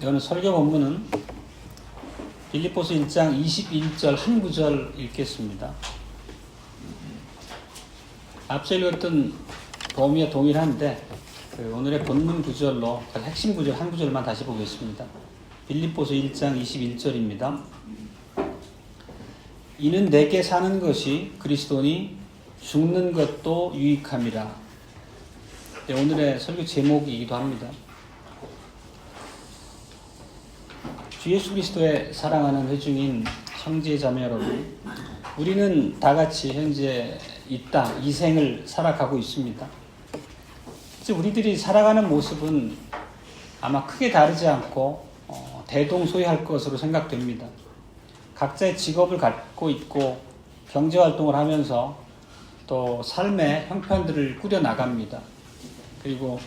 오늘 설교 본문은 빌립보서 1장 21절 한 구절 읽겠습니다. 앞서 읽었던 범위와 동일한데 오늘의 본문 구절로 핵심 구절 한 구절만 다시 보겠습니다. 빌립보서 1장 21절입니다. 이는 내게 사는 것이 그리스도니 죽는 것도 유익함이라. 네, 오늘의 설교 제목이기도 합니다. 주 예수 그리스도의 사랑하는 회중인 형제 자매 여러분, 우리는 다 같이 현재 이 땅, 이 생을 살아가고 있습니다. 우리들이 살아가는 모습은 아마 크게 다르지 않고 대동소이할 것으로 생각됩니다. 각자의 직업을 갖고 있고 경제활동을 하면서 또 삶의 형편들을 꾸려나갑니다. 그리고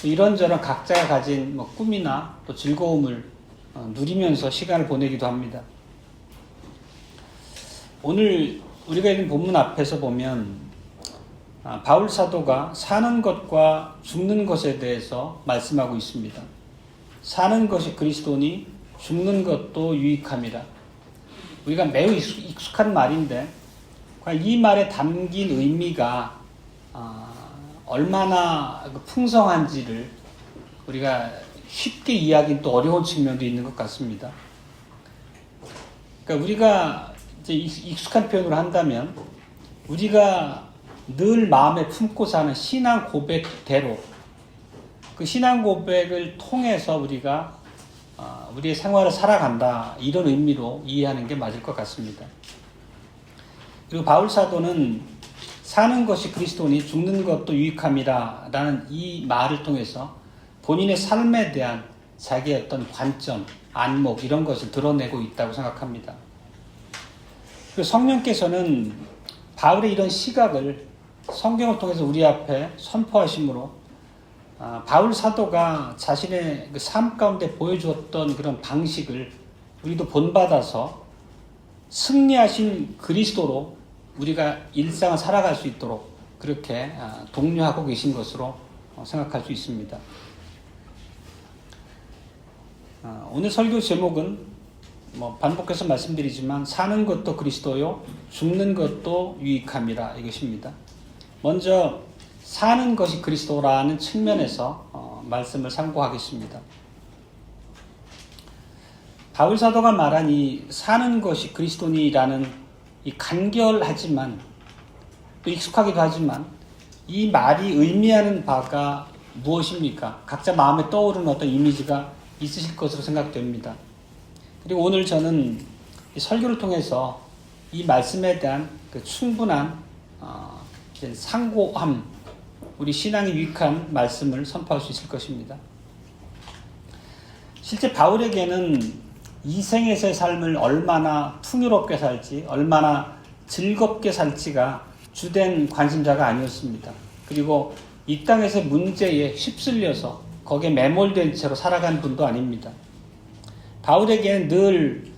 이런저런 각자가 가진 꿈이나 또 즐거움을 누리면서 시간을 보내기도 합니다. 오늘 우리가 읽은 본문 앞에서 보면 바울 사도가 사는 것과 죽는 것에 대해서 말씀하고 있습니다. 사는 것이 그리스도니 죽는 것도 유익함이라. 우리가 매우 익숙한 말인데 이 말에 담긴 의미가 얼마나 풍성한지를 우리가 쉽게 이해하기는 또 어려운 측면도 있는 것 같습니다. 그러니까 우리가 이제 익숙한 표현으로 한다면 우리가 늘 마음에 품고 사는 신앙 고백대로 그 신앙 고백을 통해서 우리가 우리의 생활을 살아간다, 이런 의미로 이해하는 게 맞을 것 같습니다. 그리고 바울 사도는 사는 것이 그리스도니 죽는 것도 유익함이라 라는 이 말을 통해서 본인의 삶에 대한 자기의 어떤 관점, 안목 이런 것을 드러내고 있다고 생각합니다. 그리고 성령께서는 바울의 이런 시각을 성경을 통해서 우리 앞에 선포하심으로 바울 사도가 자신의 그 삶 가운데 보여주었던 그런 방식을 우리도 본받아서 승리하신 그리스도로 우리가 일상을 살아갈 수 있도록 그렇게 독려하고 계신 것으로 생각할 수 있습니다. 오늘 설교 제목은 반복해서 말씀드리지만 사는 것도 그리스도요 죽는 것도 유익함이라, 이것입니다. 먼저 사는 것이 그리스도라는 측면에서 말씀을 상고하겠습니다. 바울 사도가 말한 이 사는 것이 그리스도니라는 이 간결하지만 또 익숙하기도 하지만 이 말이 의미하는 바가 무엇입니까? 각자 마음에 떠오르는 어떤 이미지가 있으실 것으로 생각됩니다. 그리고 오늘 저는 이 설교를 통해서 이 말씀에 대한 그 충분한 상고함, 우리 신앙에 유익한 말씀을 선포할 수 있을 것입니다. 실제 바울에게는 이 생에서의 삶을 얼마나 풍요롭게 살지, 얼마나 즐겁게 살지가 주된 관심사가 아니었습니다. 그리고 이 땅에서의 문제에 휩쓸려서 거기에 매몰된 채로 살아간 분도 아닙니다. 바울에게는 늘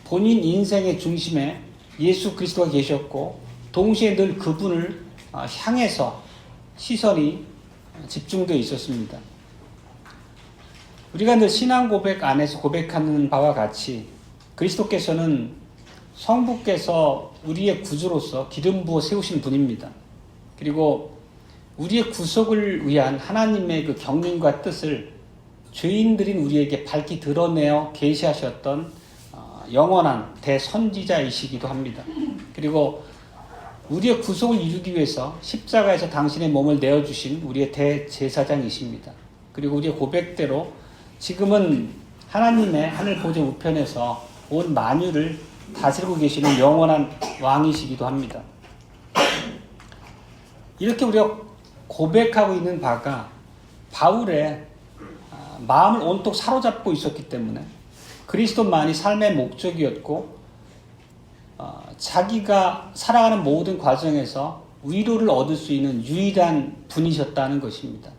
본인 인생의 중심에 예수 그리스도가 계셨고 동시에 늘 그분을 향해서 시선이 집중되어 있었습니다. 우리가 늘 신앙 고백 안에서 고백하는 바와 같이 그리스도께서는 성부께서 우리의 구주로서 기름 부어 세우신 분입니다. 그리고 우리의 구속을 위한 하나님의 그 경륜과 뜻을 죄인들인 우리에게 밝히 드러내어 계시하셨던 영원한 대선지자이시기도 합니다. 그리고 우리의 구속을 이루기 위해서 십자가에서 당신의 몸을 내어주신 우리의 대제사장이십니다. 그리고 우리의 고백대로 지금은 하나님의 하늘 보좌 우편에서 온 만유를 다스리고 계시는 영원한 왕이시기도 합니다. 이렇게 우리가 고백하고 있는 바가 바울의 마음을 온통 사로잡고 있었기 때문에 그리스도만이 삶의 목적이었고 자기가 살아가는 모든 과정에서 위로를 얻을 수 있는 유일한 분이셨다는 것입니다.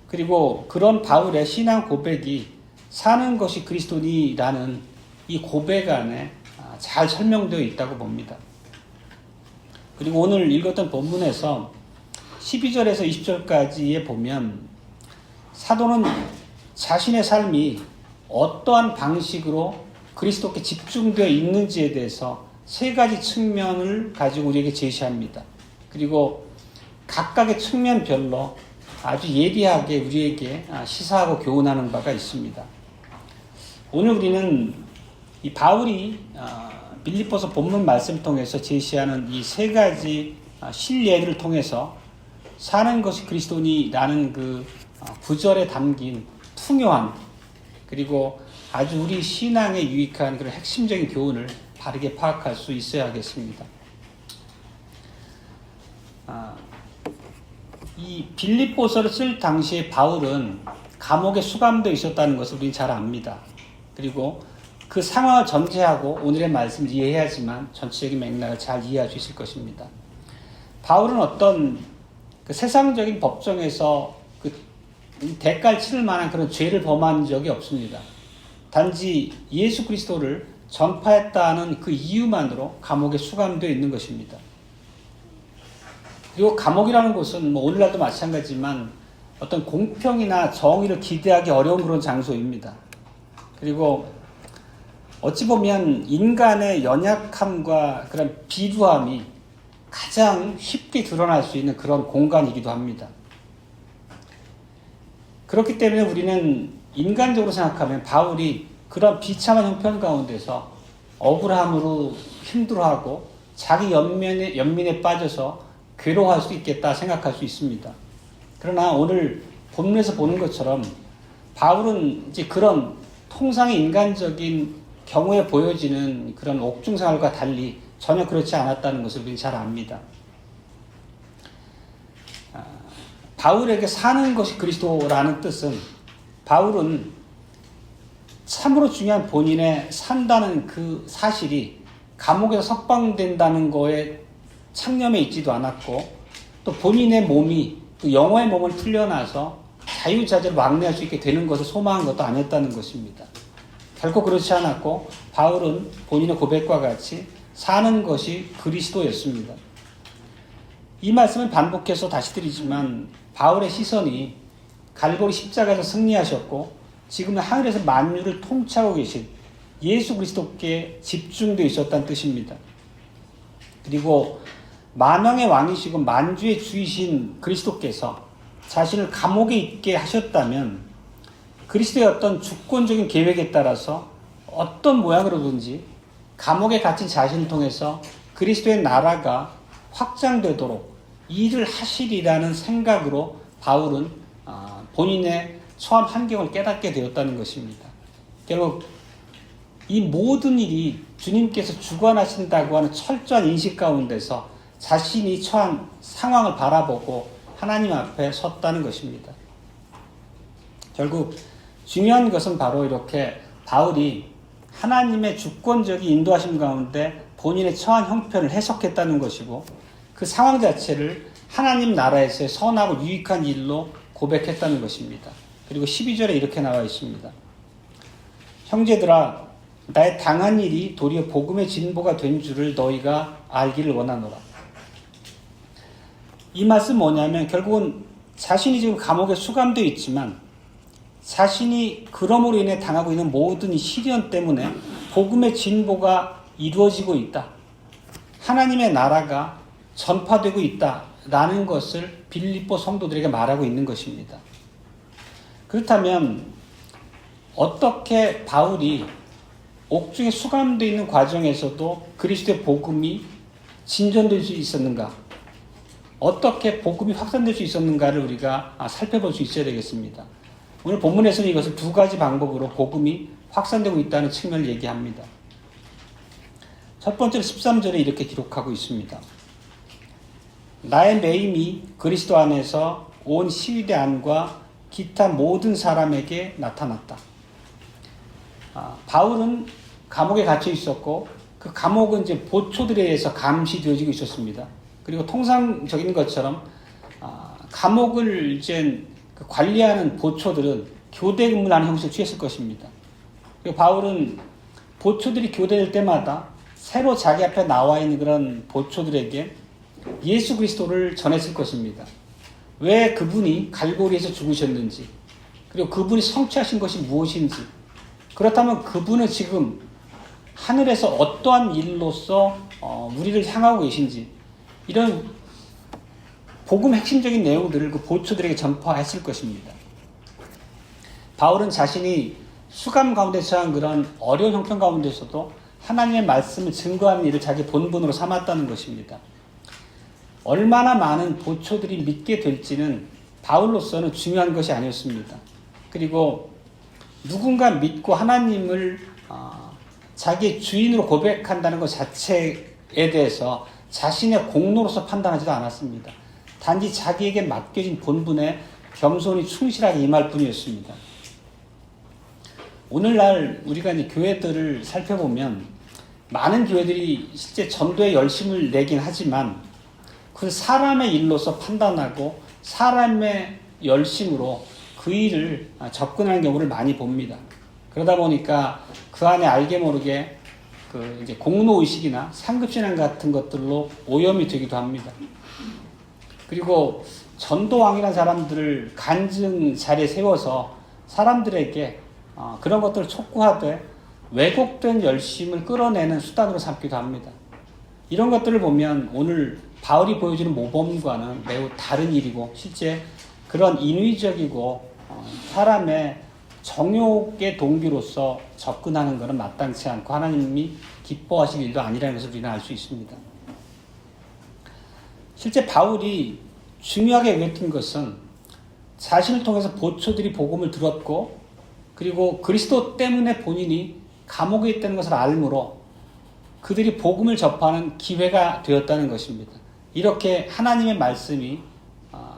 그리고 그런 바울의 신앙 고백이 사는 것이 그리스도니라는 이 고백 안에 잘 설명되어 있다고 봅니다. 그리고 오늘 읽었던 본문에서 12절에서 20절까지에 보면 사도는 자신의 삶이 어떠한 방식으로 그리스도께 집중되어 있는지에 대해서 세 가지 측면을 가지고 우리에게 제시합니다. 그리고 각각의 측면별로 아주 예리하게 우리에게 시사하고 교훈하는 바가 있습니다. 오늘 우리는 이 바울이 빌립보서 본문 말씀을 통해서 제시하는 이 세 가지 실례를 통해서 사는 것이 그리스도니라는 그 구절에 담긴 풍요한, 그리고 아주 우리 신앙에 유익한 그런 핵심적인 교훈을 바르게 파악할 수 있어야겠습니다. 이 빌립보서를 쓸 당시에 바울은 감옥에 수감되어 있었다는 것을 우리는 잘 압니다. 그리고 그 상황을 전제하고 오늘의 말씀을 이해해야지만 전체적인 맥락을 잘 이해할 수 있을 것입니다. 바울은 어떤 그 세상적인 법정에서 그 대가를 치를 만한 그런 죄를 범한 적이 없습니다. 단지 예수 그리스도를 전파했다는 그 이유만으로 감옥에 수감되어 있는 것입니다. 그리고 감옥이라는 곳은 뭐 오늘날도 마찬가지지만 어떤 공평이나 정의를 기대하기 어려운 그런 장소입니다. 그리고 어찌 보면 인간의 연약함과 그런 비루함이 가장 쉽게 드러날 수 있는 그런 공간이기도 합니다. 그렇기 때문에 우리는 인간적으로 생각하면 바울이 그런 비참한 형편 가운데서 억울함으로 힘들어하고 자기 연민에 빠져서 괴로워할 수 있겠다 생각할 수 있습니다. 그러나 오늘 본문에서 보는 것처럼 바울은 이제 그런 통상의 인간적인 경우에 보여지는 그런 옥중 생활과 달리 전혀 그렇지 않았다는 것을 우리는 잘 압니다. 바울에게 사는 것이 그리스도라는 뜻은 바울은 참으로 중요한 본인의 산다는 그 사실이 감옥에서 석방된다는 거에 창념에 있지도 않았고, 또 본인의 몸이 또 영혼의 몸을 풀려나서 자유자재로 왕래할 수 있게 되는 것을 소망한 것도 아니었다는 것입니다. 결코 그렇지 않았고 바울은 본인의 고백과 같이 사는 것이 그리스도였습니다. 이 말씀을 반복해서 다시 드리지만 바울의 시선이 갈보리 십자가에서 승리하셨고 지금은 하늘에서 만유를 통치하고 계신 예수 그리스도께 집중되어 있었다는 뜻입니다. 그리고 만왕의 왕이시고 만주의 주이신 그리스도께서 자신을 감옥에 있게 하셨다면 그리스도의 어떤 주권적인 계획에 따라서 어떤 모양으로든지 감옥에 갇힌 자신을 통해서 그리스도의 나라가 확장되도록 일을 하시리라는 생각으로 바울은 본인의 처한 환경을 깨닫게 되었다는 것입니다. 결국 이 모든 일이 주님께서 주관하신다고 하는 철저한 인식 가운데서 자신이 처한 상황을 바라보고 하나님 앞에 섰다는 것입니다. 결국 중요한 것은 바로 이렇게 바울이 하나님의 주권적인 인도하심 가운데 본인의 처한 형편을 해석했다는 것이고 그 상황 자체를 하나님 나라에서의 선하고 유익한 일로 고백했다는 것입니다. 그리고 12절에 이렇게 나와 있습니다. 형제들아, 나의 당한 일이 도리어 복음의 진보가 된 줄을 너희가 알기를 원하노라. 이 말씀 뭐냐면 결국은 자신이 지금 감옥에 수감되어 있지만 자신이 그럼으로 인해 당하고 있는 모든 이 시련 때문에 복음의 진보가 이루어지고 있다. 하나님의 나라가 전파되고 있다라는 것을 빌립보 성도들에게 말하고 있는 것입니다. 그렇다면 어떻게 바울이 옥중에 수감되어 있는 과정에서도 그리스도의 복음이 진전될 수 있었는가? 어떻게 복음이 확산될 수 있었는가를 우리가 살펴볼 수 있어야 되겠습니다. 오늘 본문에서는 이것을 두 가지 방법으로 복음이 확산되고 있다는 측면을 얘기합니다. 첫 번째로 13절에 이렇게 기록하고 있습니다. 나의 매임이 그리스도 안에서 온 시위대 안과 기타 모든 사람에게 나타났다. 바울은 감옥에 갇혀 있었고 그 감옥은 이제 보초들에 의해서 감시되어지고 있었습니다. 그리고 통상적인 것처럼 감옥을 이제 관리하는 보초들은 교대 근무를 하는 형식을 취했을 것입니다. 그리고 바울은 보초들이 교대될 때마다 새로 자기 앞에 나와 있는 그런 보초들에게 예수 그리스도를 전했을 것입니다. 왜 그분이 갈보리에서 죽으셨는지, 그리고 그분이 성취하신 것이 무엇인지, 그렇다면 그분은 지금 하늘에서 어떠한 일로서 우리를 향하고 계신지, 이런 복음 핵심적인 내용들을 그 보초들에게 전파했을 것입니다. 바울은 자신이 수감 가운데 처한 그런 어려운 형편 가운데서도 하나님의 말씀을 증거하는 일을 자기 본분으로 삼았다는 것입니다. 얼마나 많은 보초들이 믿게 될지는 바울로서는 중요한 것이 아니었습니다. 그리고 누군가 믿고 하나님을 자기의 주인으로 고백한다는 것 자체에 대해서 자신의 공로로서 판단하지도 않았습니다. 단지 자기에게 맡겨진 본분에 겸손히 충실하게 임할 뿐이었습니다. 오늘날 우리가 이제 교회들을 살펴보면 많은 교회들이 실제 전도에 열심을 내긴 하지만 그 사람의 일로서 판단하고 사람의 열심으로 그 일을 접근하는 경우를 많이 봅니다. 그러다 보니까 그 안에 알게 모르게 그 이제 공로의식이나 상급신앙 같은 것들로 오염이 되기도 합니다. 그리고 전도왕이라는 사람들을 간증 자리에 세워서 사람들에게 그런 것들을 촉구하되 왜곡된 열심을 끌어내는 수단으로 삼기도 합니다. 이런 것들을 보면 오늘 바울이 보여주는 모범과는 매우 다른 일이고, 실제 그런 인위적이고 사람의 정욕의 동기로서 접근하는 것은 마땅치 않고 하나님이 기뻐하실 일도 아니라는 것을 우리는 알 수 있습니다. 실제 바울이 중요하게 여겼던 것은 자신을 통해서 보초들이 복음을 들었고, 그리고 그리스도 때문에 본인이 감옥에 있다는 것을 알므로 그들이 복음을 접하는 기회가 되었다는 것입니다. 이렇게 하나님의 말씀이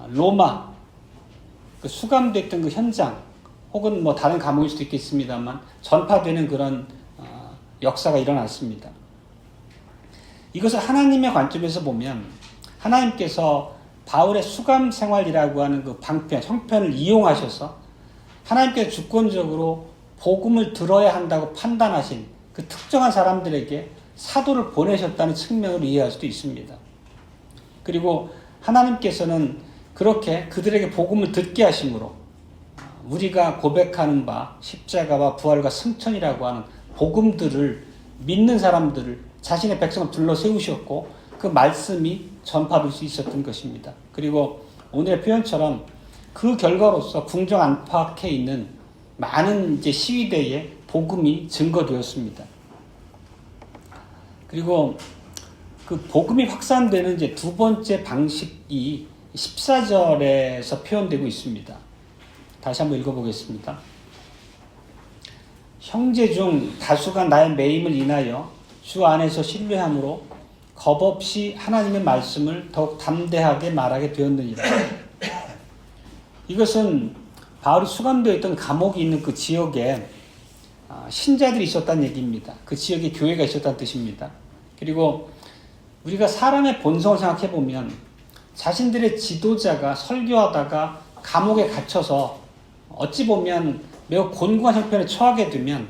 로마 그 수감됐던 그 현장, 혹은 뭐 다른 감옥일 수도 있겠습니다만 전파되는 그런 역사가 일어났습니다. 이것을 하나님의 관점에서 보면 하나님께서 바울의 수감 생활이라고 하는 그 방편, 형편을 이용하셔서 하나님께서 주권적으로 복음을 들어야 한다고 판단하신 그 특정한 사람들에게 사도를 보내셨다는 측면으로 이해할 수도 있습니다. 그리고 하나님께서는 그렇게 그들에게 복음을 듣게 하심으로 우리가 고백하는 바 십자가와 부활과 승천이라고 하는 복음들을 믿는 사람들을 자신의 백성을 둘러 세우셨고 그 말씀이 전파될 수 있었던 것입니다. 그리고 오늘의 표현처럼 그 결과로서 궁정 안팎에 있는 많은 이제 시위대에 복음이 증거되었습니다. 그리고 그 복음이 확산되는 이제 두 번째 방식이 14절에서 표현되고 있습니다. 다시 한번 읽어보겠습니다. 형제 중 다수가 나의 매임을 인하여 주 안에서 신뢰함으로 겁없이 하나님의 말씀을 더욱 담대하게 말하게 되었느니라. 이것은 바울이 수감되어 있던 감옥이 있는 그 지역에 신자들이 있었다는 얘기입니다. 그 지역에 교회가 있었다는 뜻입니다. 그리고 우리가 사람의 본성을 생각해 보면 자신들의 지도자가 설교하다가 감옥에 갇혀서 어찌 보면 매우 곤고한 형편에 처하게 되면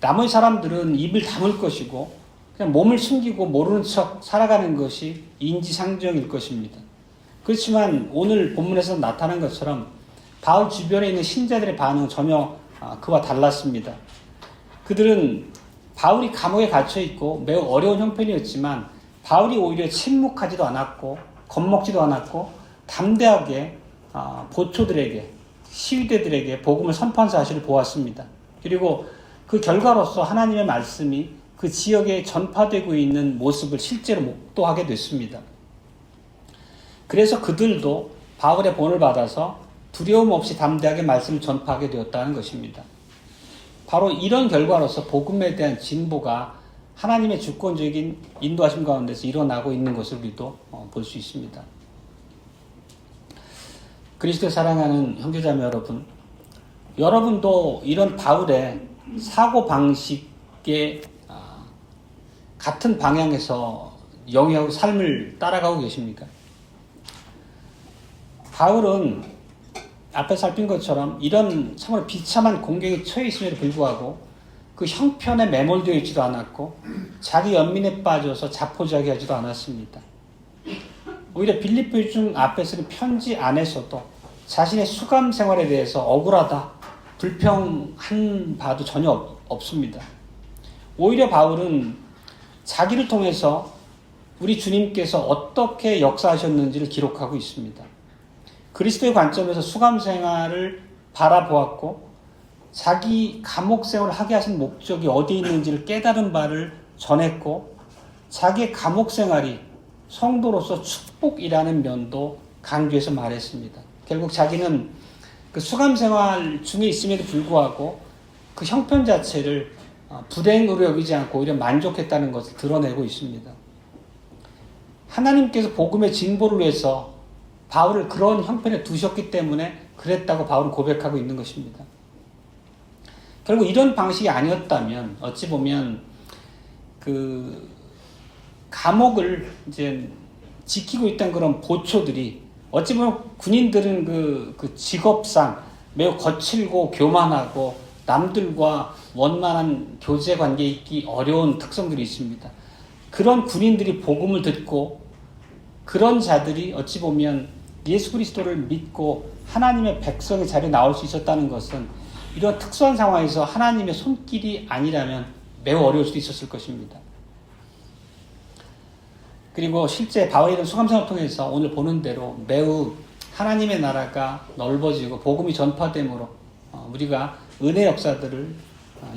나머지 사람들은 입을 다물 것이고 그냥 몸을 숨기고 모르는 척 살아가는 것이 인지상정일 것입니다. 그렇지만 오늘 본문에서 나타난 것처럼 바울 주변에 있는 신자들의 반응은 전혀 그와 달랐습니다. 그들은 바울이 감옥에 갇혀있고 매우 어려운 형편이었지만 바울이 오히려 침묵하지도 않았고 겁먹지도 않았고 담대하게 보초들에게 시위대들에게 복음을 선포한 사실을 보았습니다. 그리고 그 결과로서 하나님의 말씀이 그 지역에 전파되고 있는 모습을 실제로 목도하게 됐습니다. 그래서 그들도 바울의 본을 받아서 두려움 없이 담대하게 말씀을 전파하게 되었다는 것입니다. 바로 이런 결과로서 복음에 대한 진보가 하나님의 주권적인 인도하심 가운데서 일어나고 있는 것을 우리도 볼 수 있습니다. 그리스도를 사랑하는 형제자매 여러분, 여러분도 이런 바울의 사고방식의 같은 방향에서 영위하고 삶을 따라가고 계십니까? 바울은 앞에 살핀 것처럼 이런 참으로 비참한 공경에 처해 있음에도 불구하고 그 형편에 매몰되어 있지도 않았고 자기 연민에 빠져서 자포자기하지도 않았습니다. 오히려 빌립보 중 앞에 쓰는 편지 안에서도 자신의 수감 생활에 대해서 억울하다, 불평한 바도 전혀 없습니다. 오히려 바울은 자기를 통해서 우리 주님께서 어떻게 역사하셨는지를 기록하고 있습니다. 그리스도의 관점에서 수감 생활을 바라보았고 자기 감옥 생활을 하게 하신 목적이 어디에 있는지를 깨달은 바를 전했고 자기의 감옥 생활이 성도로서 축복이라는 면도 강조해서 말했습니다. 결국 자기는 그 수감 생활 중에 있음에도 불구하고 그 형편 자체를 불행으로 여기지 않고 오히려 만족했다는 것을 드러내고 있습니다. 하나님께서 복음의 진보를 위해서 바울을 그런 형편에 두셨기 때문에 그랬다고 바울은 고백하고 있는 것입니다. 결국 이런 방식이 아니었다면 어찌 보면 그 감옥을 이제 지키고 있던 그런 보초들이 어찌 보면 군인들은 그 직업상 매우 거칠고 교만하고 남들과 원만한 교제 관계에 있기 어려운 특성들이 있습니다. 그런 군인들이 복음을 듣고 그런 자들이 어찌 보면 예수 그리스도를 믿고 하나님의 백성의 자리에 나올 수 있었다는 것은 이런 특수한 상황에서 하나님의 손길이 아니라면 매우 어려울 수도 있었을 것입니다. 그리고 실제 바울이 이런 수감생활을 통해서 오늘 보는 대로 매우 하나님의 나라가 넓어지고 복음이 전파됨으로 우리가 은혜 역사들을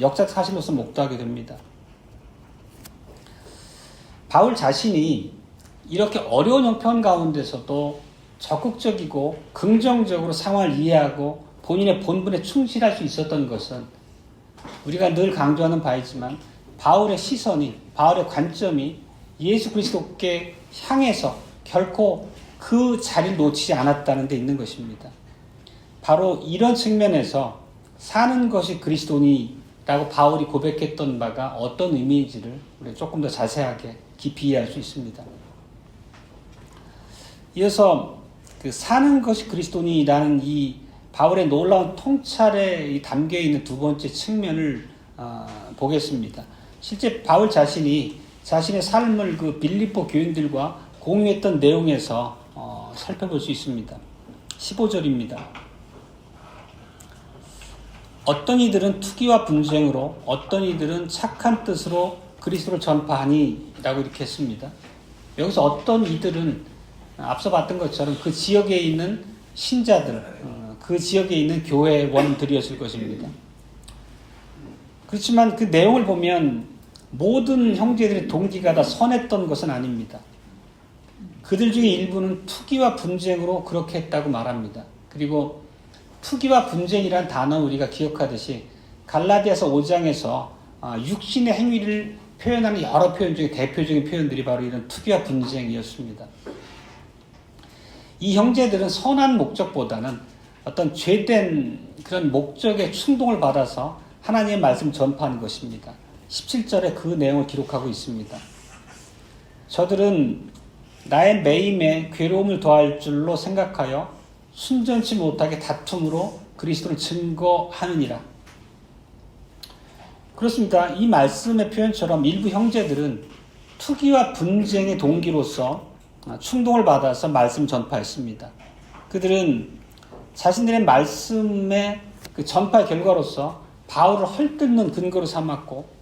역사 사실로서 목도하게 됩니다. 바울 자신이 이렇게 어려운 형편 가운데서도 적극적이고 긍정적으로 상황을 이해하고 본인의 본분에 충실할 수 있었던 것은 우리가 늘 강조하는 바이지만 바울의 시선이, 바울의 관점이 예수 그리스도께 향해서 결코 그 자리를 놓치지 않았다는 데 있는 것입니다. 바로 이런 측면에서 사는 것이 그리스도니라고 바울이 고백했던 바가 어떤 의미인지를 우리 조금 더 자세하게 깊이 이해할 수 있습니다. 이어서 그 사는 것이 그리스도니라는 이 바울의 놀라운 통찰에 담겨 있는 두 번째 측면을 보겠습니다. 실제 바울 자신이 자신의 삶을 그 빌립보 교인들과 공유했던 내용에서 살펴볼 수 있습니다. 15절입니다. 어떤 이들은 투기와 분쟁으로 어떤 이들은 착한 뜻으로 그리스도를 전파하니 라고 이렇게 했습니다. 여기서 어떤 이들은 앞서 봤던 것처럼 그 지역에 있는 신자들, 그 지역에 있는 교회원들이었을 것입니다. 그렇지만 그 내용을 보면 모든 형제들의 동기가 다 선했던 것은 아닙니다. 그들 중에 일부는 투기와 분쟁으로 그렇게 했다고 말합니다. 그리고 투기와 분쟁이란 단어 우리가 기억하듯이 갈라디아서 5장에서 육신의 행위를 표현하는 여러 표현 중에 대표적인 표현들이 바로 이런 투기와 분쟁이었습니다. 이 형제들은 선한 목적보다는 어떤 죄된 그런 목적의 충동을 받아서 하나님의 말씀을 전파하는 것입니다. 17절에 그 내용을 기록하고 있습니다. 저들은 나의 매임에 괴로움을 더할 줄로 생각하여 순전치 못하게 다툼으로 그리스도를 증거하느니라. 그렇습니다. 이 말씀의 표현처럼 일부 형제들은 투기와 분쟁의 동기로서 충동을 받아서 말씀 전파했습니다. 그들은 자신들의 말씀의 그 전파의 결과로서 바울을 헐뜯는 근거로 삼았고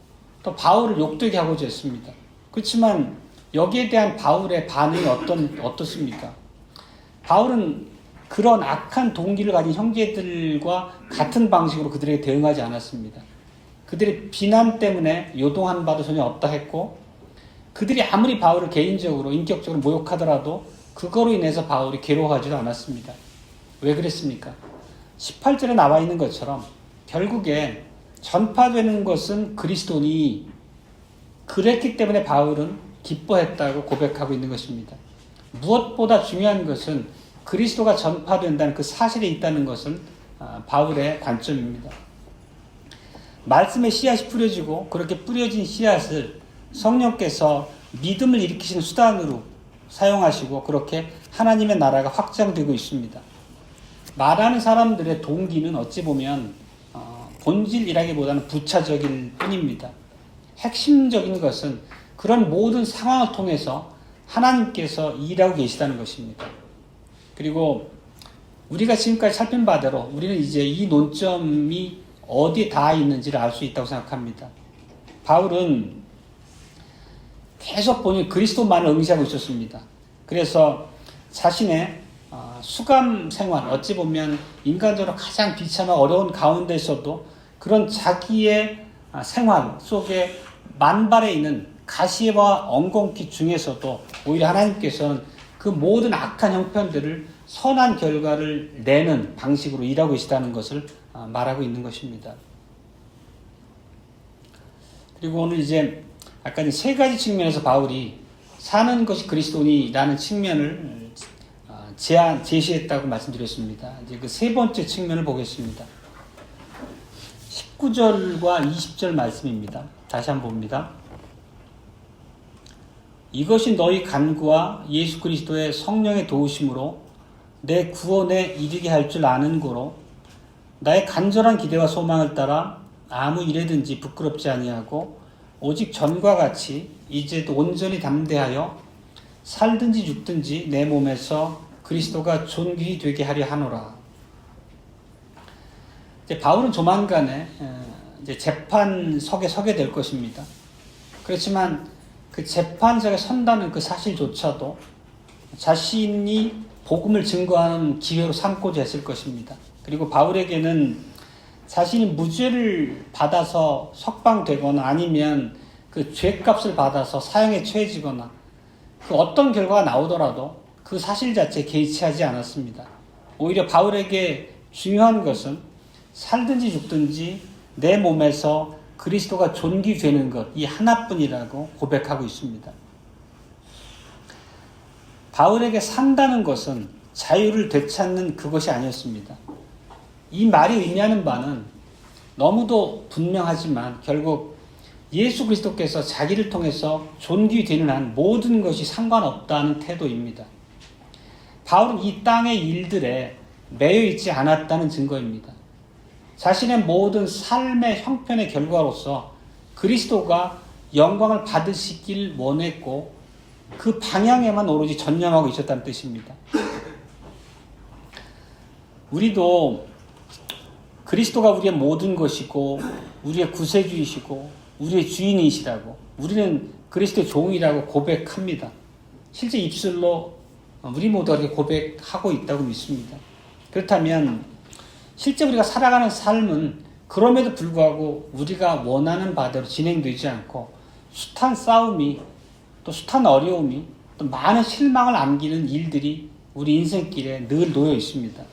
또 바울을 욕되게 하고자 했습니다. 그렇지만 여기에 대한 바울의 반응이 어떻습니까? 바울은 그런 악한 동기를 가진 형제들과 같은 방식으로 그들에게 대응하지 않았습니다. 그들의 비난 때문에 요동한 바도 전혀 없다 했고 그들이 아무리 바울을 개인적으로 인격적으로 모욕하더라도 그거로 인해서 바울이 괴로워하지도 않았습니다. 왜 그랬습니까? 18절에 나와 있는 것처럼 결국에 전파되는 것은 그리스도니 그랬기 때문에 바울은 기뻐했다고 고백하고 있는 것입니다. 무엇보다 중요한 것은 그리스도가 전파된다는 그 사실에 있다는 것은 바울의 관점입니다. 말씀의 씨앗이 뿌려지고 그렇게 뿌려진 씨앗을 성령께서 믿음을 일으키시는 수단으로 사용하시고 그렇게 하나님의 나라가 확장되고 있습니다. 말하는 사람들의 동기는 어찌 보면 본질이라기보다는 부차적일 뿐입니다. 핵심적인 것은 그런 모든 상황을 통해서 하나님께서 일하고 계시다는 것입니다. 그리고 우리가 지금까지 살핀 바대로 우리는 이제 이 논점이 어디에 닿아 있는지를 알 수 있다고 생각합니다. 바울은 계속 본인 그리스도만을 응시하고 있었습니다. 그래서 자신의 수감 생활, 어찌 보면 인간적으로 가장 비참하고 어려운 가운데서도 그런 자기의 생활 속에 만발해 있는 가시와 엉겅퀴 중에서도 오히려 하나님께서는 그 모든 악한 형편들을 선한 결과를 내는 방식으로 일하고 계시다는 것을 말하고 있는 것입니다. 그리고 오늘 이제 아까 세 가지 측면에서 바울이 사는 것이 그리스도니라는 측면을 제시했다고 말씀드렸습니다. 이제 그 세 번째 측면을 보겠습니다. 19절과 20절 말씀입니다. 다시 한번 봅니다. 이것이 너희 간구와 예수 그리스도의 성령의 도우심으로 내 구원에 이르게 할 줄 아는 고로 나의 간절한 기대와 소망을 따라 아무 일에든지 부끄럽지 아니하고 오직 전과 같이 이제도 온전히 담대하여 살든지 죽든지 내 몸에서 그리스도가 존귀히 되게 하려 하노라. 이제 바울은 조만간에 이제 재판석에 서게 될 것입니다. 그렇지만 그 재판석에 선다는 그 사실조차도 자신이 복음을 증거하는 기회로 삼고자 했을 것입니다. 그리고 바울에게는 자신이 무죄를 받아서 석방되거나 아니면 그 죄값을 받아서 사형에 처해지거나 그 어떤 결과가 나오더라도 그 사실 자체에 개의치하지 않았습니다. 오히려 바울에게 중요한 것은 살든지 죽든지 내 몸에서 그리스도가 존귀되는 것, 이 하나뿐이라고 고백하고 있습니다. 바울에게 산다는 것은 자유를 되찾는 그것이 아니었습니다. 이 말이 의미하는 바는 너무도 분명하지만 결국 예수 그리스도께서 자기를 통해서 존귀되는 한 모든 것이 상관없다는 태도입니다. 바울은 이 땅의 일들에 매여 있지 않았다는 증거입니다. 자신의 모든 삶의 형편의 결과로서 그리스도가 영광을 받으시길 원했고 그 방향에만 오로지 전념하고 있었다는 뜻입니다. 우리도 그리스도가 우리의 모든 것이고 우리의 구세주이시고 우리의 주인이시라고 우리는 그리스도의 종이라고 고백합니다. 실제 입술로 우리 모두가 그렇게 고백하고 있다고 믿습니다. 그렇다면 실제 우리가 살아가는 삶은 그럼에도 불구하고 우리가 원하는 바대로 진행되지 않고 숱한 싸움이 또 숱한 어려움이 또 많은 실망을 안기는 일들이 우리 인생길에 늘 놓여 있습니다.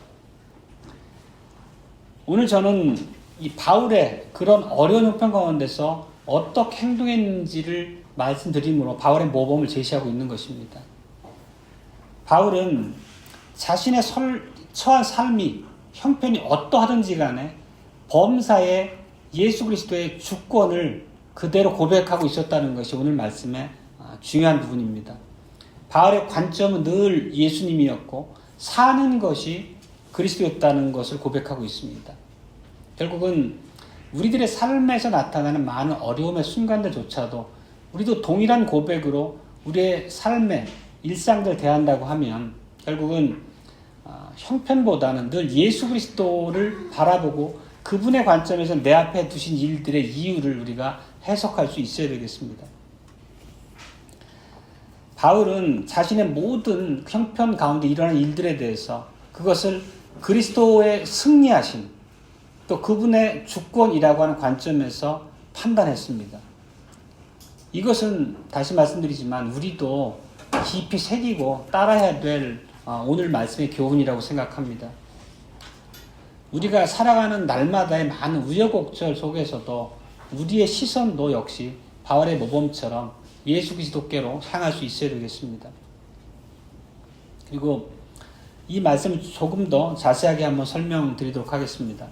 오늘 저는 이 바울의 그런 어려운 형편 가운데서 어떻게 행동했는지를 말씀드림으로 바울의 모범을 제시하고 있는 것입니다. 바울은 자신의 처한 삶이 형편이 어떠하든지 간에 범사에 예수 그리스도의 주권을 그대로 고백하고 있었다는 것이 오늘 말씀의 중요한 부분입니다. 바울의 관점은 늘 예수님이었고 사는 것이 그리스도였다는 것을 고백하고 있습니다. 결국은 우리들의 삶에서 나타나는 많은 어려움의 순간들조차도 우리도 동일한 고백으로 우리의 삶의 일상들 대한다고 하면 결국은 형편보다는 늘 예수 그리스도를 바라보고 그분의 관점에서 내 앞에 두신 일들의 이유를 우리가 해석할 수 있어야 되겠습니다. 바울은 자신의 모든 형편 가운데 일어나는 일들에 대해서 그것을 그리스도의 승리하심 또 그분의 주권이라고 하는 관점에서 판단했습니다. 이것은 다시 말씀드리지만 우리도 깊이 새기고 따라야 될 오늘 말씀의 교훈이라고 생각합니다. 우리가 살아가는 날마다의 많은 우여곡절 속에서도 우리의 시선도 역시 바울의 모범처럼 예수 그리스도께로 향할 수 있어야 되겠습니다. 그리고 이 말씀을 조금 더 자세하게 한번 설명드리도록 하겠습니다.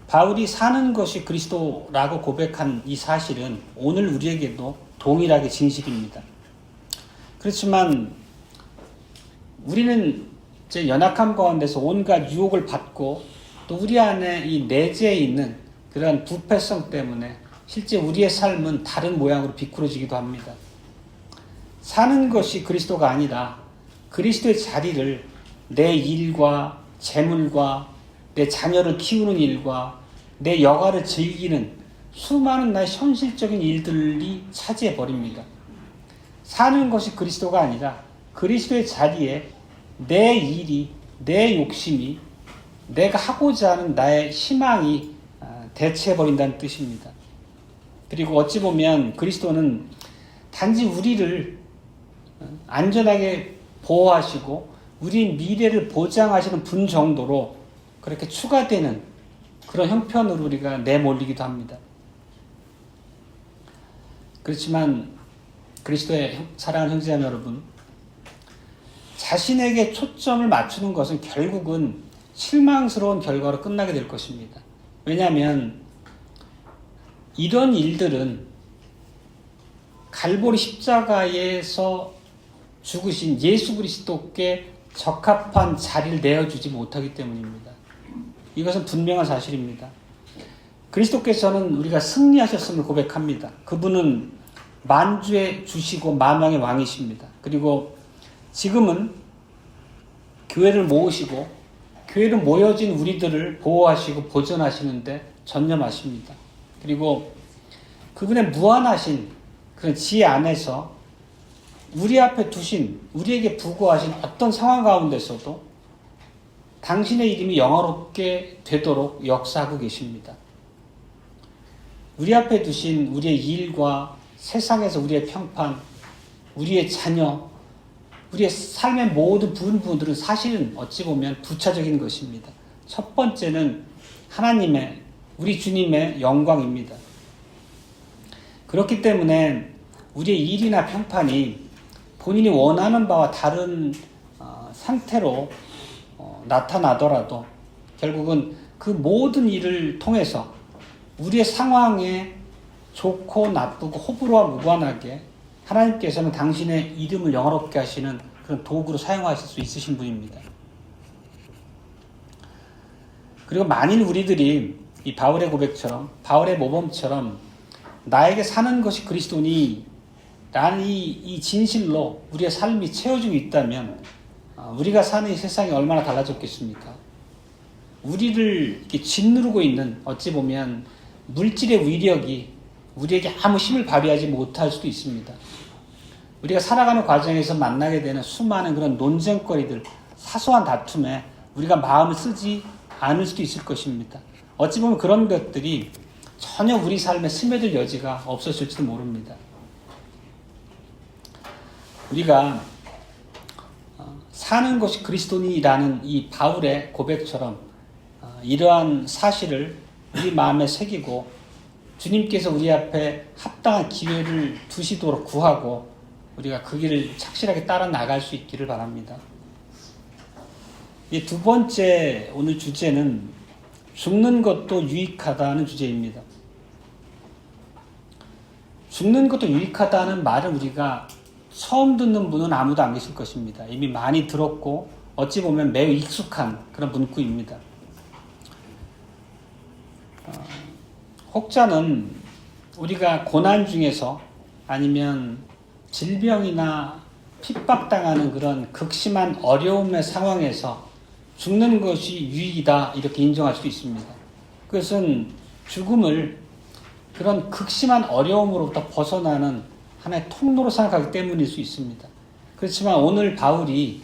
바울이 사는 것이 그리스도라고 고백한 이 사실은 오늘 우리에게도 동일하게 진실입니다. 그렇지만 우리는 제 연약함 가운데서 온갖 유혹을 받고 또 우리 안에 이 내재해 있는 그런 부패성 때문에 실제 우리의 삶은 다른 모양으로 비뚤어지기도 합니다. 사는 것이 그리스도가 아니라 그리스도의 자리를 내 일과 재물과 내 자녀를 키우는 일과 내 여가를 즐기는 수많은 나의 현실적인 일들이 차지해 버립니다. 사는 것이 그리스도가 아니라 그리스도의 자리에 내 일이, 내 욕심이, 내가 하고자 하는 나의 희망이 대체해 버린다는 뜻입니다. 그리고 어찌 보면 그리스도는 단지 우리를 안전하게 보호하시고 우리 미래를 보장하시는 분 정도로 그렇게 추가되는 그런 형편으로 우리가 내몰리기도 합니다. 그렇지만 그리스도의 사랑하는 형제자매 여러분, 자신에게 초점을 맞추는 것은 결국은 실망스러운 결과로 끝나게 될 것입니다. 왜냐하면 이런 일들은 갈보리 십자가에서 죽으신 예수 그리스도께 적합한 자리를 내어주지 못하기 때문입니다. 이것은 분명한 사실입니다. 그리스도께서는 우리가 승리하셨음을 고백합니다. 그분은 만주의 주시고 만왕의 왕이십니다. 그리고 지금은 교회를 모으시고 교회로 모여진 우리들을 보호하시고 보존하시는데 전념하십니다. 그리고 그분의 무한하신 그런 지혜 안에서 우리 앞에 두신, 우리에게 부고하신 어떤 상황 가운데서도 당신의 이름이 영화롭게 되도록 역사하고 계십니다. 우리 앞에 두신 우리의 일과 세상에서 우리의 평판, 우리의 자녀, 우리의 삶의 모든 부분들은 사실은 어찌 보면 부차적인 것입니다. 첫 번째는 하나님의, 우리 주님의 영광입니다. 그렇기 때문에 우리의 일이나 평판이 본인이 원하는 바와 다른 상태로 나타나더라도 결국은 그 모든 일을 통해서 우리의 상황에 좋고 나쁘고 호불호와 무관하게 하나님께서는 당신의 이름을 영화롭게 하시는 그런 도구로 사용하실 수 있으신 분입니다. 그리고 만일 우리들이 이 바울의 고백처럼, 바울의 모범처럼 나에게 사는 것이 그리스도니 라는 이 진실로 우리의 삶이 채워지고 있다면 우리가 사는 이 세상이 얼마나 달라졌겠습니까? 우리를 이렇게 짓누르고 있는 어찌 보면 물질의 위력이 우리에게 아무 힘을 발휘하지 못할 수도 있습니다. 우리가 살아가는 과정에서 만나게 되는 수많은 그런 논쟁거리들, 사소한 다툼에 우리가 마음을 쓰지 않을 수도 있을 것입니다. 어찌 보면 그런 것들이 전혀 우리 삶에 스며들 여지가 없었을지도 모릅니다. 우리가 사는 것이 그리스도니라는 이 바울의 고백처럼 이러한 사실을 우리 마음에 새기고 주님께서 우리 앞에 합당한 기회를 두시도록 구하고 우리가 그 길을 착실하게 따라 나갈 수 있기를 바랍니다. 이 두 번째 오늘 주제는 죽는 것도 유익하다는 주제입니다. 죽는 것도 유익하다는 말은 우리가 처음 듣는 분은 아무도 안 계실 것입니다. 이미 많이 들었고 어찌 보면 매우 익숙한 그런 문구입니다. 혹자는 우리가 고난 중에서 아니면 질병이나 핍박당하는 그런 극심한 어려움의 상황에서 죽는 것이 유익이다 이렇게 인정할 수도 있습니다. 그것은 죽음을 그런 극심한 어려움으로부터 벗어나는 하나의 통로로 생각하기 때문일 수 있습니다. 그렇지만 오늘 바울이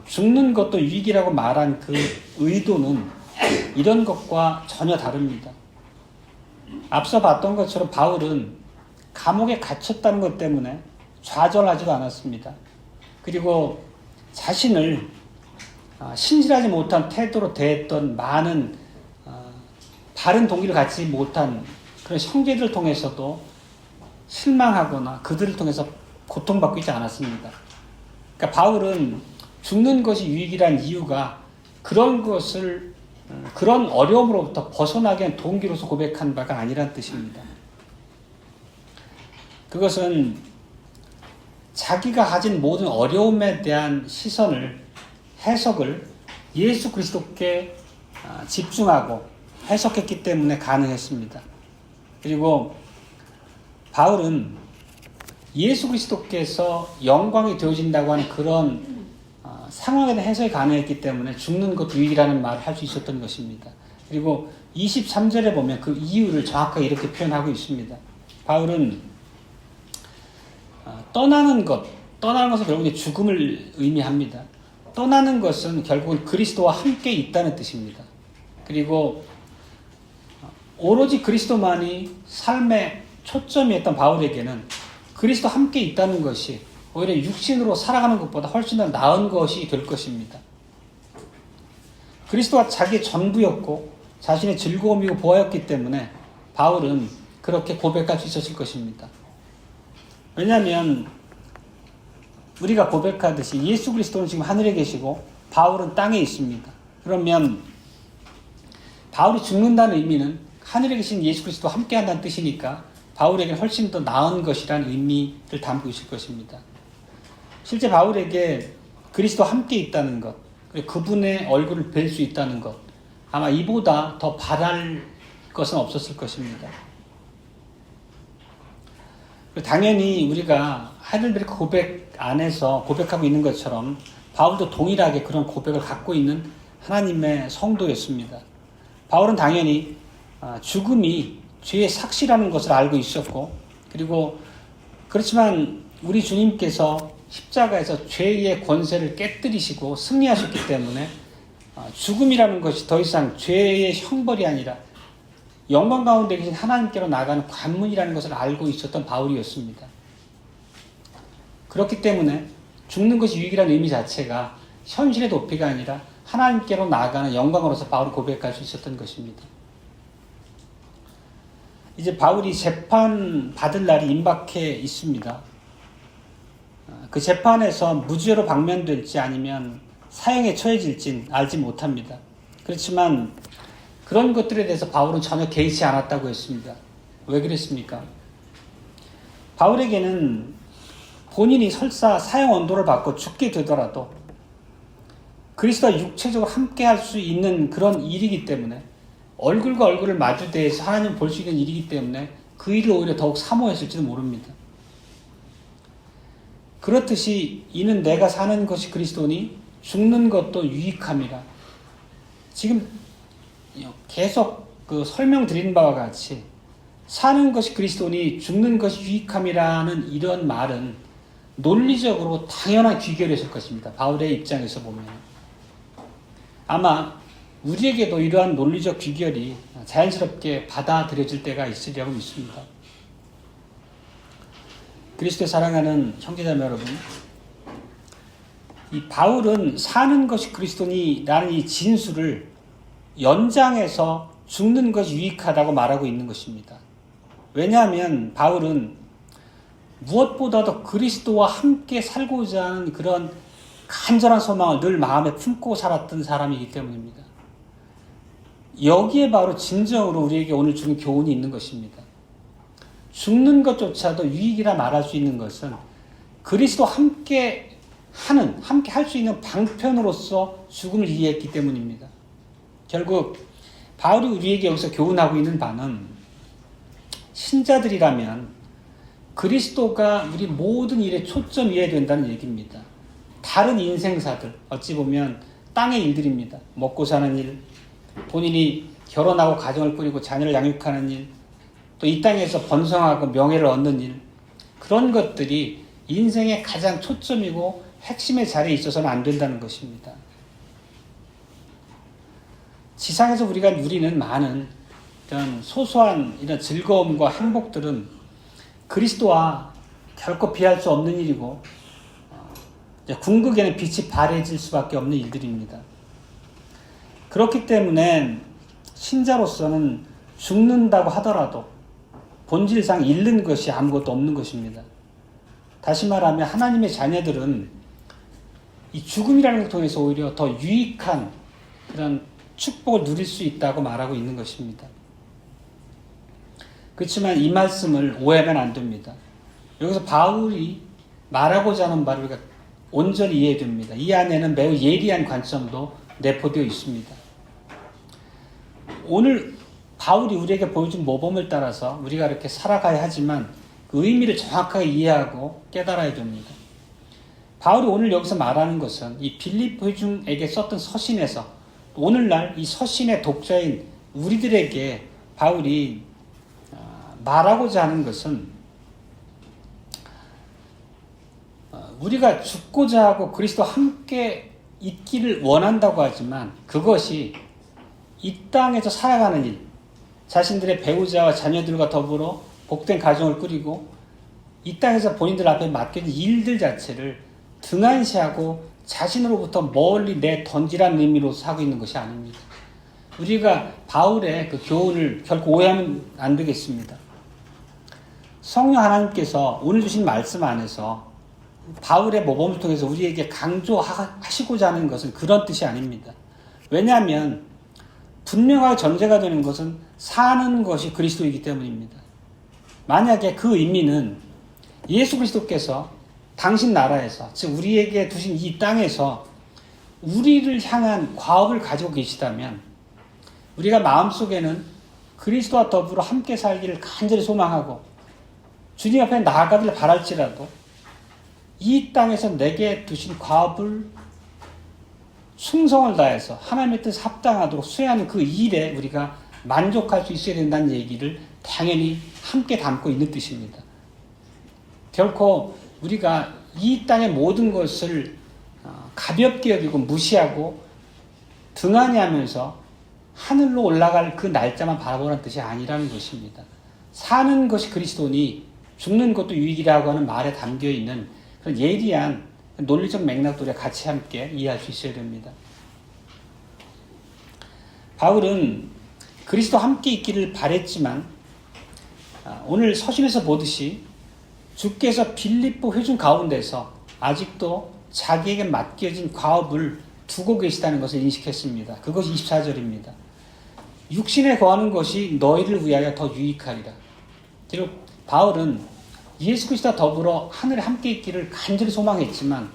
죽는 것도 유익이라고 말한 그 의도는 이런 것과 전혀 다릅니다. 앞서 봤던 것처럼 바울은 감옥에 갇혔다는 것 때문에 좌절하지도 않았습니다. 그리고 자신을 신실하지 못한 태도로 대했던 많은 바른 동기를 갖지 못한 그런 형제들을 통해서도 실망하거나 그들을 통해서 고통받고 있지 않았습니다. 그러니까 바울은 죽는 것이 유익이란 이유가 그런 것을 그런 어려움으로부터 벗어나게 한 동기로서 고백한 바가 아니란 뜻입니다. 그것은 자기가 가진 모든 어려움에 대한 시선을, 해석을 예수 그리스도께 집중하고 해석했기 때문에 가능했습니다. 그리고 바울은 예수 그리스도께서 영광이 되어진다고 하는 그런 상황에 대한 해석이 가능했기 때문에 죽는 것도 유익이라는 말을 할 수 있었던 것입니다. 그리고 23절에 보면 그 이유를 정확하게 이렇게 표현하고 있습니다. 바울은 떠나는 것은 결국 죽음을 의미합니다. 떠나는 것은 결국은 그리스도와 함께 있다는 뜻입니다. 그리고 오로지 그리스도만이 삶의 초점이었던 바울에게는 그리스도 함께 있다는 것이 오히려 육신으로 살아가는 것보다 훨씬 더 나은 것이 될 것입니다. 그리스도가 자기의 전부였고 자신의 즐거움이고 보화였기 때문에 바울은 그렇게 고백할 수 있었을 것입니다. 왜냐하면 우리가 고백하듯이 예수 그리스도는 지금 하늘에 계시고 바울은 땅에 있습니다. 그러면 바울이 죽는다는 의미는 하늘에 계신 예수 그리스도와 함께 한다는 뜻이니까 바울에게 훨씬 더 나은 것이라는 의미를 담고 있을 것입니다. 실제 바울에게 그리스도와 함께 있다는 것, 그리고 그분의 얼굴을 뵐 수 있다는 것, 아마 이보다 더 바랄 것은 없었을 것입니다. 당연히 우리가 하이델베르크 고백 안에서 고백하고 있는 것처럼 바울도 동일하게 그런 고백을 갖고 있는 하나님의 성도였습니다. 바울은 당연히 죽음이 죄의 삭시라는 것을 알고 있었고, 그리고 그렇지만 우리 주님께서 십자가에서 죄의 권세를 깨뜨리시고 승리하셨기 때문에 죽음이라는 것이 더 이상 죄의 형벌이 아니라 영광 가운데 계신 하나님께로 나가는 관문이라는 것을 알고 있었던 바울이었습니다. 그렇기 때문에 죽는 것이 유익이라는 의미 자체가 현실의 도피가 아니라 하나님께로 나아가는 영광으로서 바울이 고백할 수 있었던 것입니다. 이제 바울이 재판 받을 날이 임박해 있습니다. 그 재판에서 무죄로 방면될지 아니면 사형에 처해질지 알지 못합니다. 그렇지만 그런 것들에 대해서 바울은 전혀 개의치 않았다고 했습니다. 왜 그랬습니까? 바울에게는 본인이 설사 사형 언도를 받고 죽게 되더라도 그리스도와 육체적으로 함께 할 수 있는 그런 일이기 때문에, 얼굴과 얼굴을 마주대해서 하나님을 볼 수 있는 일이기 때문에 그 일을 오히려 더욱 사모했을지도 모릅니다. 그렇듯이 이는 내가 사는 것이 그리스도니 죽는 것도 유익함이라. 지금 계속 설명드린 바와 같이 사는 것이 그리스도니 죽는 것이 유익함이라는 이런 말은 논리적으로 당연한 귀결이었을 것입니다. 바울의 입장에서 보면. 아마 우리에게도 이러한 논리적 귀결이 자연스럽게 받아들여질 때가 있으리라고 믿습니다. 그리스도의 사랑하는 형제자매 여러분, 이 바울은 사는 것이 그리스도니라는 이 진술을 연장해서 죽는 것이 유익하다고 말하고 있는 것입니다. 왜냐하면 바울은 무엇보다도 그리스도와 함께 살고자 하는 그런 간절한 소망을 늘 마음에 품고 살았던 사람이기 때문입니다. 여기에 바로 진정으로 우리에게 오늘 주는 교훈이 있는 것입니다. 죽는 것조차도 유익이라 말할 수 있는 것은 그리스도와 함께 할 수 있는 방편으로서 죽음을 이해했기 때문입니다. 결국 바울이 우리에게 여기서 교훈하고 있는 바는 신자들이라면 그리스도가 우리 모든 일에 초점이어야 된다는 얘기입니다. 다른 인생사들, 어찌 보면 땅의 일들입니다. 먹고 사는 일, 본인이 결혼하고 가정을 꾸리고 자녀를 양육하는 일, 또 이 땅에서 번성하고 명예를 얻는 일, 그런 것들이 인생의 가장 초점이고 핵심의 자리에 있어서는 안 된다는 것입니다. 지상에서 우리가 누리는 많은 이런 소소한 이런 즐거움과 행복들은 그리스도와 결코 비할 수 없는 일이고, 궁극에는 빛이 발해질 수밖에 없는 일들입니다. 그렇기 때문에 신자로서는 죽는다고 하더라도 본질상 잃는 것이 아무것도 없는 것입니다. 다시 말하면 하나님의 자녀들은 이 죽음이라는 걸 통해서 오히려 더 유익한 그런 축복을 누릴 수 있다고 말하고 있는 것입니다. 그렇지만 이 말씀을 오해하면 안 됩니다. 여기서 바울이 말하고자 하는 바를 우리가 온전히 이해해야 됩니다. 이 안에는 매우 예리한 관점도 내포되어 있습니다. 오늘 바울이 우리에게 보여준 모범을 따라서 우리가 이렇게 살아가야 하지만 그 의미를 정확하게 이해하고 깨달아야 됩니다. 바울이 오늘 여기서 말하는 것은 이 빌립보 회중에게 썼던 서신에서 오늘날 이 서신의 독자인 우리들에게 바울이 말하고자 하는 것은 우리가 죽고자 하고 그리스도와 함께 있기를 원한다고 하지만 그것이 이 땅에서 살아가는 일, 자신들의 배우자와 자녀들과 더불어 복된 가정을 꾸리고 이 땅에서 본인들 앞에 맡겨진 일들 자체를 등한시하고 자신으로부터 멀리 내던지라는 의미로 사고 있는 것이 아닙니다. 우리가 바울의 그 교훈을 결코 오해하면 안 되겠습니다. 성령 하나님께서 오늘 주신 말씀 안에서 바울의 모범을 통해서 우리에게 강조하시고자 하는 것은 그런 뜻이 아닙니다. 왜냐하면 분명하게 전제가 되는 것은 사는 것이 그리스도이기 때문입니다. 만약에 그 의미는 예수 그리스도께서 당신 나라에서, 즉 우리에게 두신 이 땅에서 우리를 향한 과업을 가지고 계시다면 우리가 마음속에는 그리스도와 더불어 함께 살기를 간절히 소망하고 주님 앞에 나아가기를 바랄지라도 이 땅에서 내게 두신 과업을 충성을 다해서 하나님의 뜻에 합당하도록 수행하는 그 일에 우리가 만족할 수 있어야 된다는 얘기를 당연히 함께 담고 있는 뜻입니다. 결코 우리가 이 땅의 모든 것을 가볍게 여기고 무시하고 등한히 하면서 하늘로 올라갈 그 날짜만 바라보는 뜻이 아니라는 것입니다. 사는 것이 그리스도니 죽는 것도 유익이라고 하는 말에 담겨있는 그런 예리한 논리적 맥락도 우리가 같이 함께 이해할 수 있어야 됩니다. 바울은 그리스도와 함께 있기를 바랬지만 오늘 서신에서 보듯이 주께서 빌립보 회중 가운데서 아직도 자기에게 맡겨진 과업을 두고 계시다는 것을 인식했습니다. 그것이 24절입니다. 육신에 거하는 것이 너희를 위하여 더 유익하리라. 그리고 바울은 예수 그리스도와 더불어 하늘에 함께 있기를 간절히 소망했지만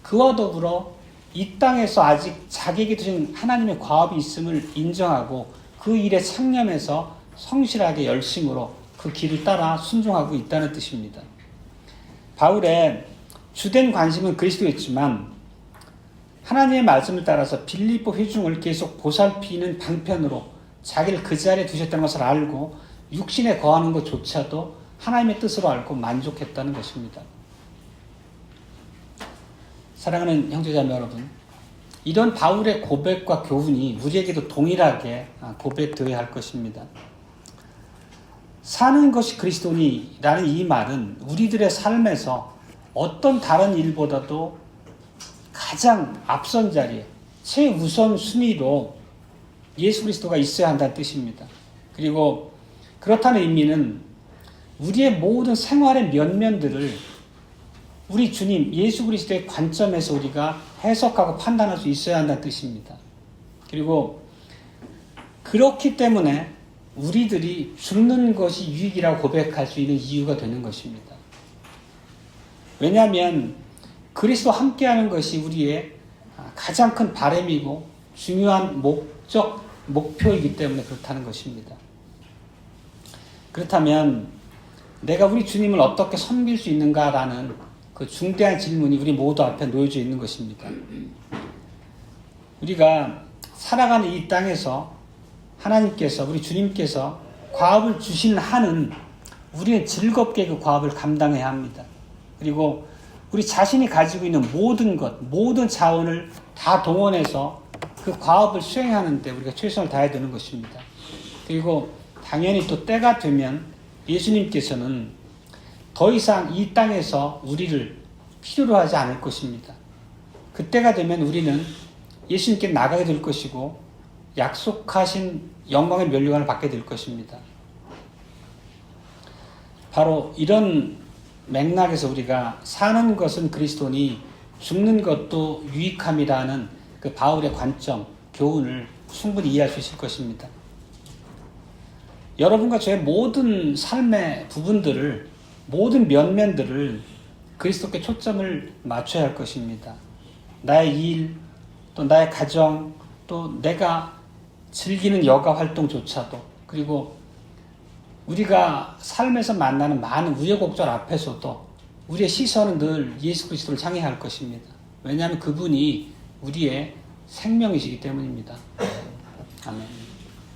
그와 더불어 이 땅에서 아직 자기에게 두신 하나님의 과업이 있음을 인정하고 그 일에 창념해서 성실하게 열심으로 그 길을 따라 순종하고 있다는 뜻입니다. 바울의 주된 관심은 그리스도였지만 하나님의 말씀을 따라서 빌립보 회중을 계속 보살피는 방편으로 자기를 그 자리에 두셨다는 것을 알고 육신에 거하는 것조차도 하나님의 뜻으로 알고 만족했다는 것입니다. 사랑하는 형제자매 여러분, 이런 바울의 고백과 교훈이 우리에게도 동일하게 고백되어야 할 것입니다. 사는 것이 그리스도니라는 이 말은 우리들의 삶에서 어떤 다른 일보다도 가장 앞선 자리에 최우선 순위로 예수 그리스도가 있어야 한다는 뜻입니다. 그리고 그렇다는 의미는 우리의 모든 생활의 면면들을 우리 주님 예수 그리스도의 관점에서 우리가 해석하고 판단할 수 있어야 한다는 뜻입니다. 그리고 그렇기 때문에 우리들이 죽는 것이 유익이라고 고백할 수 있는 이유가 되는 것입니다. 왜냐하면 그리스도와 함께하는 것이 우리의 가장 큰 바람이고 중요한 목표이기 때문에 그렇다는 것입니다. 그렇다면 내가 우리 주님을 어떻게 섬길 수 있는가라는 그 중대한 질문이 우리 모두 앞에 놓여져 있는 것입니다. 우리가 살아가는 이 땅에서 하나님께서 우리 주님께서 과업을 주시는 한은 우리는 즐겁게 그 과업을 감당해야 합니다. 그리고 우리 자신이 가지고 있는 모든 것, 모든 자원을 다 동원해서 그 과업을 수행하는데 우리가 최선을 다해야 되는 것입니다. 그리고 당연히 또 때가 되면 예수님께서는 더 이상 이 땅에서 우리를 필요로 하지 않을 것입니다. 그때가 되면 우리는 예수님께 나가게 될 것이고 약속하신 영광의 면류관을 받게 될 것입니다. 바로 이런 맥락에서 우리가 사는 것은 그리스도니 죽는 것도 유익함이라는 그 바울의 관점, 교훈을 충분히 이해할 수 있을 것입니다. 여러분과 저의 모든 삶의 부분들을, 모든 면면들을 그리스도께 초점을 맞춰야 할 것입니다. 나의 일, 또 나의 가정, 또 내가 즐기는 여가 활동조차도, 그리고 우리가 삶에서 만나는 많은 우여곡절 앞에서도 우리의 시선은 늘 예수 그리스도를 향해 할 것입니다. 왜냐하면 그분이 우리의 생명이시기 때문입니다. 아멘.